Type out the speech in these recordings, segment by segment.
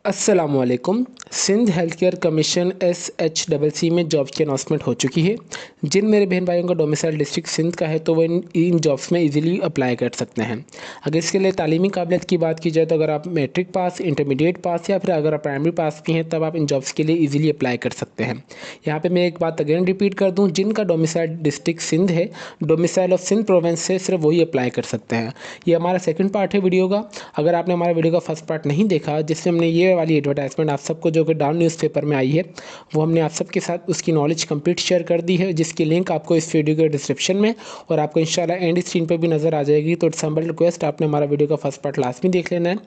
अस्सलामुअलैकुम। Sindh health care commission SHCC में job की अनाउंसमेंट हो चुकी है। जिन मेरे बहन भाइयों का डोमिसाइल डिस्ट्रिक्ट सिंध का है तो वो इन जॉब्स में इजीली अप्लाई कर सकते हैं। अगर इसके लिए तालीमी काबिलियत की बात की जाए तो अगर आप मैट्रिक पास, इंटरमीडिएट पास या फिर अगर आप प्राइमरी पास भी हैं तब आप इन जॉब्स के लिए ईजिली अप्लाई कर सकते हैं। यहाँ पर मैं एक बात अगेन रिपीट कर दूँ, जिनका डोमिसाइल डिस्ट्रिक्ट सिंध है, डोमिसाइल ऑफ सिंध प्रोविंस से, सिर्फ वही अप्लाई कर सकते हैं। ये हमारा सेकंड पार्ट है वीडियो का। अगर आपने हमारा वीडियो का फर्स्ट पार्ट नहीं देखा जिससे हमने ये वाली एडवर्टाइजमेंट आप सबको जो कि डाउन न्यूज़पेपर में आई है वो हमने आप सबके साथ उसकी नॉलेज कंप्लीट शेयर कर दी है, जिसकी लिंक आपको इस वीडियो के डिस्क्रिप्शन में और आपको इंशाल्लाह एंड स्क्रीन पर भी नज़र आ जाएगी। तो इट्स हम्बल रिक्वेस्ट, आपने हमारा वीडियो का फर्स्ट पार्ट लास्ट में देख लेना है,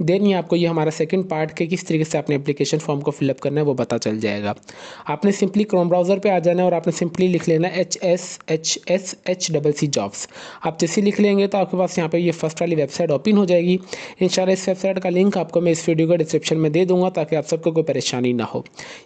देन ये आपको ये हमारा सेकंड पार्ट के किस तरीके से आपने एप्लीकेशन फॉर्म को फिलअप करना है वो पता चल जाएगा। आपने सिंपली क्रोम ब्राउज़र पर आ जाना है और आपने सिंपली लिख लेना है HSHCC जॉब्स। आप जैसे लिख लेंगे तो आपके पास यहाँ पर ये फर्स्ट वाली वेबसाइट ओपन हो जाएगी। इंशाल्लाह इस वेबसाइट का लिंक आपको मैं इस वीडियो का डिस्क्रिप्शन में दे दूंगा ताकि आप सबको कोई परेशानी ना हो।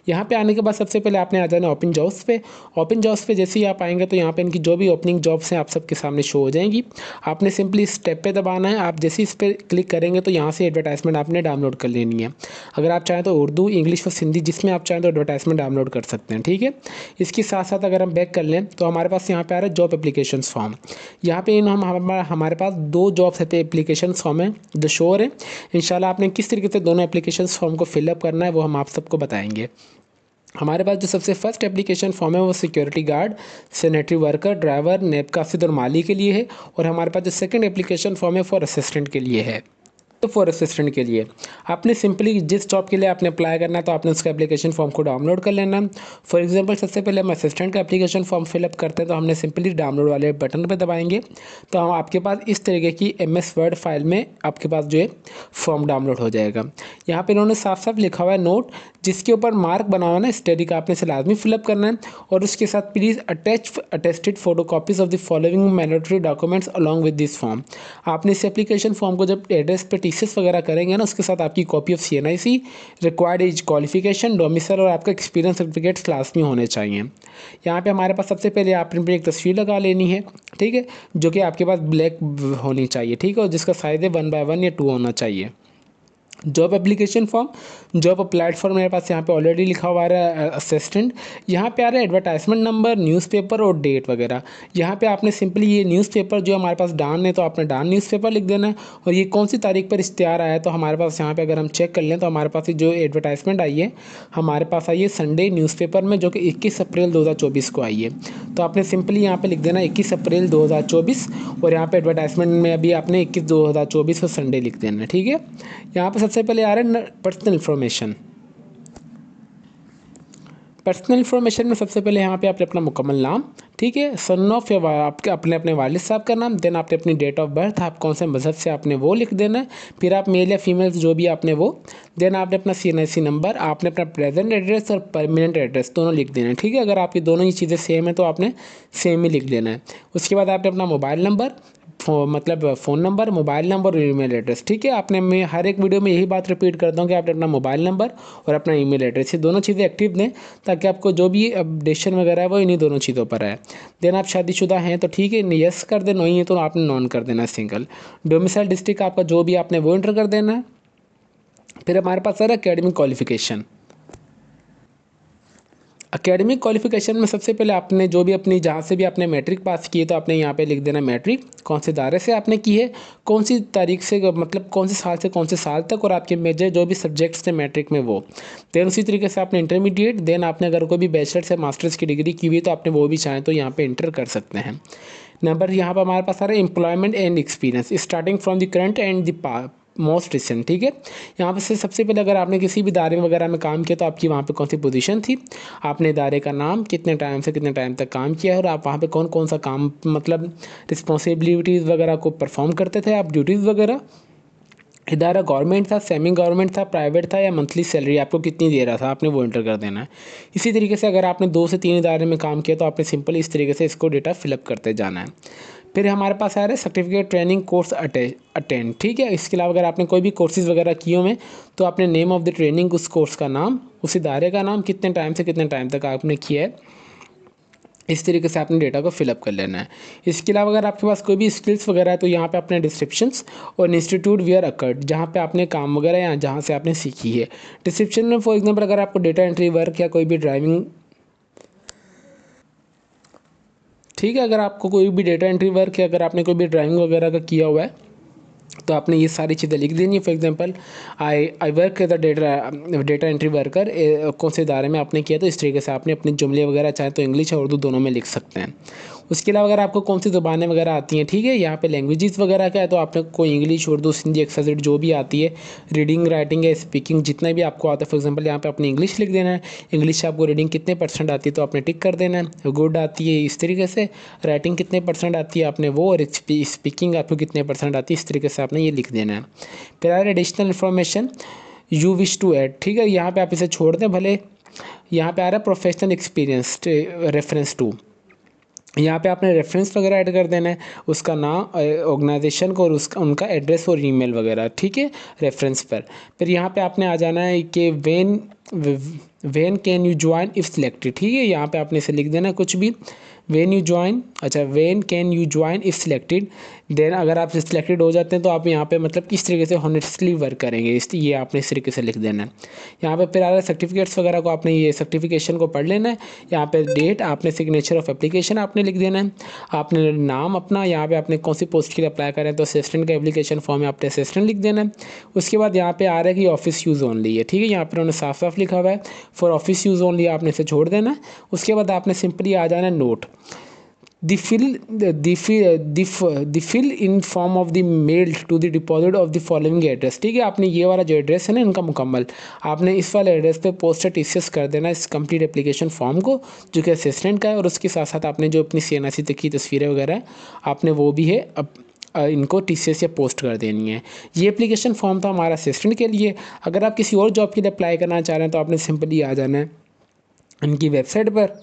यहाँ पे आने के बाद सबसे पहले आपने आ जाना ओपन जॉब्स पे। ओपन जॉब्स पे जैसे ही आप आएंगे तो यहाँ पे इनकी जो भी ओपनिंग जॉब्स हैं आप सबके सामने शो हो जाएंगी। आपने सिंपली इस स्टेप पे दबाना है। आप जैसे इस पर क्लिक करेंगे तो यहाँ से एडवर्टाइजमेंट आपने डाउनलोड कर लेनी है। अगर आप चाहें तो उर्दू, इंग्लिश और सिंधी जिसमें आप चाहें तो एडवर्टाइजमेंट डाउनलोड कर सकते हैं, ठीक है। इसके साथ साथ अगर हम बैक कर लें तो हमारे पास यहाँ पे आ रहा है जॉब एप्लीकेशन फॉर्म। यहाँ पे हमारे पास दो जॉब्स एप्लीकेशन फॉर्म है जो शोर है। इंशाल्लाह आपने किस तरीके से दोनों एप्लीकेशन फॉर्म को फिलअप करना है वो हम आप सबको बताएंगे। हमारे पास जो सबसे फर्स्ट एप्लीकेशन फॉर्म है वो security guard, sanitary worker, driver, नेब कासिद और माली के लिए है। और हमारे पास जो सेकंड एप्लीकेशन फॉर्म है फॉर असिस्टेंट के लिए है। तो फॉर असिस्टेंट के लिए आपने सिंपली जिस जॉब के लिए आपने अप्लाई करना है तो आपने उसका एप्लीकेशन फॉर्म को डाउनलोड कर लेना। फॉर एग्जांपल सबसे पहले हम असिस्टेंट का एप्लीकेशन फॉर्म फिलअप करते हैं तो हमने सिंपली डाउनलोड वाले बटन पर दबाएंगे तो हम आपके पास इस तरीके की MS वर्ड फाइल में आपके पास जो है फॉर्म डाउनलोड हो जाएगा। यहाँ पे इन्होंने साफ साफ लिखा हुआ है नोट, जिसके ऊपर मार्क बना हुआ है ना स्टडी का, आपने इसे लाजमी फिलअप करना है। और उसके साथ please attested photo copies of the following mandatory documents along with this form. आपने इस एप्लीकेशन फॉर्म को जब एड्रेस पे टीसीएस वगैरह करेंगे ना उसके साथ आपकी copy of CNIC, required age, qualification, domicile और आपका एक्सपीरियंस सर्टिफिकेट्स क्लास में होने चाहिए। यहाँ पे हमारे पास सबसे पहले आपने एक तस्वीर लगा लेनी है, ठीक है, जो कि आपके पास ब्लैक होनी चाहिए, ठीक है, और जिसका साइज है 1 by 1 या 2 होना चाहिए। Job application form, job applied for मेरे पास यहाँ पे ऑलरेडी लिखा हुआ आ रहा है असिस्टेंट। यहाँ पे आ रहा है एडवर्टाइजमेंट नंबर, न्यूज़पेपर और डेट वगैरह। यहाँ पे आपने सिंपली ये न्यूज़पेपर जो हमारे पास डान है तो आपने डान न्यूज़पेपर लिख देना है। और ये कौन सी तारीख पर इश्तिहार आया है तो हमारे पास यहाँ पे अगर हम चेक कर लें तो हमारे पास जो एडवर्टाइजमेंट आई है हमारे पास आई है संडे न्यूज़पेपर में, जो कि 21 अप्रैल 2024 को आई है। तो आपने सिंपली यहाँ पर लिख देना 21 अप्रैल 2024 और यहाँ पर एडवर्टाइजमेंट में अभी आपने 21/2024 को संडे लिख देना है, ठीक है। यहाँ पर सबसे पहले आ रहा है पर्सनल इन्फॉर्मेशन। पर्सनल इन्फॉर्मेशन में सबसे पहले यहाँ पे आपने अपना मुकम्मल नाम, ठीक है, सन ऑफ या आपके अपने वालिद साहब का नाम, देन आपने अपनी डेट ऑफ बर्थ, आप कौन से मज़हब से आपने वो लिख देना है, फिर आप मेल या फीमेल जो भी आपने वो, देन आपने अपना CNIC नंबर, आपने अपना प्रेजेंट एड्रेस और परमानेंट एड्रेस दोनों लिख देना है, ठीक है। अगर आपकी दोनों ही चीज़ें सेम है तो आपने सेम ही लिख देना है। उसके बाद आपने अपना मोबाइल नंबर, मतलब फ़ोन नंबर, मोबाइल नंबर और ईमेल एड्रेस, ठीक है। आपने, मैं हर एक वीडियो में यही बात रिपीट करता हूँ कि आपने अपना मोबाइल नंबर और अपना ईमेल एड्रेस ये दोनों चीज़ें एक्टिव दें ताकि आपको जो भी अपडेशन वगैरह है वो इन्हीं दोनों चीज़ों पर है। देन आप शादीशुदा हैं तो ठीक है, यस कर दें, नहीं है तो आपने नॉन कर देना है, सिंगल। डोमिसाइल डिस्ट्रिक्ट आपका जो भी आपने वो एंटर कर देना है। फिर हमारे पास sir academic qualification. Academic qualification में सबसे पहले आपने जो भी अपनी जहाँ से भी आपने मैट्रिक पास की है तो आपने यहाँ पे लिख देना मैट्रिक, कौन से दायरे से आपने की है, कौन सी तारीख से, मतलब कौन से साल से कौन से साल तक, और आपके मेजर जो भी सब्जेक्ट्स थे मैट्रिक में वो। देन उसी तरीके से आपने इंटरमीडिएट, देन आपने अगर कोई भी बैचलर्स या मास्टर्स की डिग्री की हुई तो आपने वो भी चाहें तो यहाँ पर इंटर कर सकते हैं। नंबर यहाँ पर हमारे पास आ रहा है employment and experience starting from the current and the most recent, ठीक है। यहाँ पे से सबसे पहले अगर आपने किसी भी दायरे वगैरह में काम किया तो आपकी वहाँ पे कौन सी पोजीशन थी, आपने दायरे का नाम, कितने टाइम से कितने टाइम तक काम किया है और आप वहाँ पे कौन कौन सा काम, मतलब रिस्पॉन्सिबिलिटीज़ वगैरह को परफॉर्म करते थे आप, ड्यूटीज़ वगैरह। इदारा गवर्नमेंट था, सेमी गवर्नमेंट था, प्राइवेट था, या मंथली सैलरी आपको कितनी दे रहा था आपने वो एंटर कर देना है। इसी तरीके से अगर आपने 2 से 3 इदारे में काम किया तो आपने सिंपल इस तरीके से इसको डेटा फिलअप करते जाना है। फिर हमारे पास आ रहा है सर्टिफिकेट ट्रेनिंग कोर्स अटेंड, ठीक है। इसके अलावा अगर आपने कोई भी कोर्सेज वगैरह किए हुए तो आपने नेम ऑफ द ट्रेनिंग, उस कोर्स का नाम, उस इदारे का नाम, कितने टाइम से कितने टाइम तक आपने किया है, इस तरीके से आपने डेटा को फिलअप कर लेना है। इसके अलावा अगर आपके पास कोई भी स्किल्स वगैरह है तो यहाँ पे अपने डिस्क्रिप्शंस और इंस्टीट्यूट वेयर अकर्ड, जहाँ पे आपने काम वगैरह या जहाँ से आपने सीखी है। डिस्क्रिप्शन में फॉर एग्जांपल अगर आपको डेटा एंट्री वर्क या कोई भी ड्राइविंग, ठीक है, अगर आपको कोई भी डेटा एंट्री वर्क या अगर आपने कोई भी ड्राइविंग वगैरह का किया हुआ है तो आपने ये सारी चीज़ें लिख देनी है। For example I work as a data entry worker, कौन से इदारे में आपने किया, तो इस तरीके से आपने अपने जुमले वगैरह चाहे तो इंग्लिश और उर्दू दोनों में लिख सकते हैं। उसके अलावा अगर आपको कौन सी ज़ुबानें वगैरह आती हैं, ठीक है, यहाँ पे लैंग्वेजेस वगैरह का है तो आपने कोई इंग्लिश, उर्दू, सिंधी, एक्सेट्रा जो भी आती है, रीडिंग, राइटिंग या स्पीकिंग जितना भी आपको आता है, फॉर एग्जांपल यहाँ पे अपनी इंग्लिश लिख देना है। इंग्लिश आपको रीडिंग कितने % आती है तो आपने टिक कर देना है, गुड आती है इस तरीके से, राइटिंग कितने % आती है आपने वो, और स्पीकिंग आपको कितने % आती है, इस तरीके से आपने ये लिख देना है। फिर additional information you wish to add, ठीक है, यहाँ पे आप इसे छोड़ दें भले। यहाँ पे आ रहा है प्रोफेशनल एक्सपीरियंस रेफरेंस टू, यहाँ पे आपने रेफरेंस वगैरह ऐड कर देना है, उसका नाम, ऑर्गेनाइजेशन को और उसका उनका एड्रेस और ईमेल वगैरह, ठीक है, रेफरेंस पर। फिर यहाँ पे आपने आ जाना है कि when can you join if selected, ठीक है, यहाँ पे आपने इसे लिख देना है कुछ भी, व्हेन यू ज्वाइन, अच्छा when can you join if selected, then अगर आप सिलेक्टेड हो जाते हैं तो आप यहाँ पे मतलब किस तरीके से हॉनेस्टली वर्क करेंगे, इस ये आपने इस तरीके से लिख देना है। यहाँ पे फिर आ रहा है सर्टिफिकेट्स वगैरह को, आपने ये सर्टिफिकेशन को पढ़ लेना है। यहाँ पे डेट, आपने सिग्नेचर ऑफ एप्लीकेशन आपने लिख देना है, आपने नाम अपना, यहाँ पे आपने कौन सी पोस्ट के लिए अप्लाई करें तो असिस्टेंट का एप्लीकेशन फॉर्म है, आपने असिस्टेंट लिख देना है। उसके बाद यहाँ पे आ रहा है कि ऑफिस यूज़ ओनली है, ठीक है, यहाँ पर उन्होंने साफ साफ लिखा हुआ है फॉर ऑफिस यूज़ ओनली, आपने इसे छोड़ देना है। उसके बाद आपने सिंपली आ जाना है note the fill in form of the mail to the deposit of the following address, ठीक है, आपने ये वाला जो एड्रेस है ना इनका मुकम्मल, आपने इस वाले एड्रेस पे पोस्टर टीसीएस कर देना इस कंप्लीट एप्लीकेशन फॉर्म को, जो कि असिस्टेंट का है, और उसके साथ साथ आपने जो अपनी CNIC तक की तस्वीरें वगैरह है आपने वो भी है अब इनको TCS या पोस्ट कर देनी है। ये एप्लीकेशन फॉर्म था हमारा असिस्टेंट के लिए। अगर आप किसी और जॉब के लिए अप्लाई करना चाह रहे हैं तो आपने सिंपली आ जाना है इनकी वेबसाइट पर।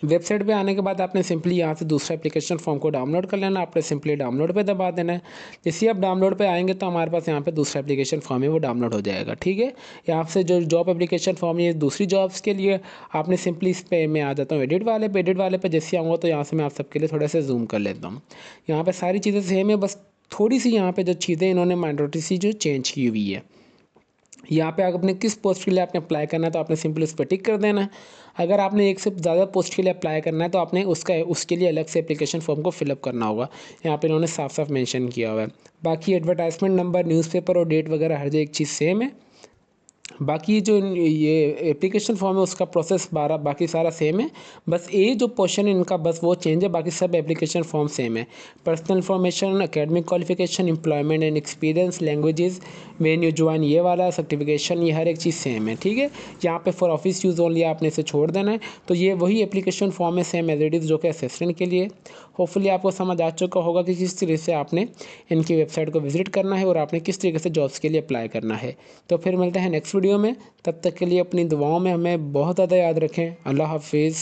वेबसाइट पे आने के बाद आपने सिंपली यहाँ से दूसरा एप्लीकेशन फॉर्म को डाउनलोड कर लेना, आपने सिंपली डाउनलोड पे दबा देना है। जैसे आप डाउनलोड पे आएंगे तो हमारे पास यहाँ पे दूसरा एप्लीकेशन फॉर्म है वो डाउनलोड हो जाएगा, ठीक है। यहाँ से जो जॉब एप्लीकेशन फॉर्म है दूसरी जॉब्स के लिए, आपने सिंपली इस पे मैं आ जाता हूँ एडिट वाले पे जैसे आऊँगा तो यहाँ से मैं आप सबके लिए थोड़ा सा जूम कर लेता हूँ। यहाँ पर सारी चीज़ें सेम है, बस थोड़ी सी यहाँ पर जो चीज़ें इन्होंने माइनॉरिटी सी जो चेंज की हुई है। यहाँ पे अगर आपने किस पोस्ट के लिए आपने अप्लाई करना है तो आपने सिंपली उस पर टिक कर देना है। अगर आपने एक से ज़्यादा पोस्ट के लिए अप्लाई करना है तो आपने उसके लिए अलग से एप्लीकेशन फॉर्म को फिलअप करना होगा। यहाँ पे इन्होंने साफ साफ मेंशन किया हुआ है। बाकी एडवर्टाइजमेंट नंबर, न्यूज़पेपर और डेट वगैरह हर एक चीज़ सेम है। बाकी जो ये एप्लीकेशन फॉर्म है उसका प्रोसेस बाकी सारा सेम है, बस ये जो पोर्शन है इनका बस वो चेंज है, बाकी सब एप्लीकेशन फॉर्म सेम है। Personal information, academic qualification, employment and experience, languages, when you join ये वाला सर्टिफिकेशन, ये हर एक चीज़ सेम है, ठीक है। यहाँ पे फॉर ऑफिस यूज़ ओनली आपने इसे छोड़ देना है। तो ये वही एप्लीकेशन फॉर्म है सेम एज इट इज़ जो कि असिस्टेंट के लिए। होपफुली आपको समझ आ चुका होगा कि किस तरीके से आपने इनकी वेबसाइट को विजिट करना है और आपने किस तरीके से जॉब्स के लिए अप्लाई करना है। तो फिर मिलते हैं नेक्स्ट वीडियो में, तब तक के लिए अपनी दुआओं में हमें बहुत ज़्यादा याद रखें। अल्लाह हाफिज़।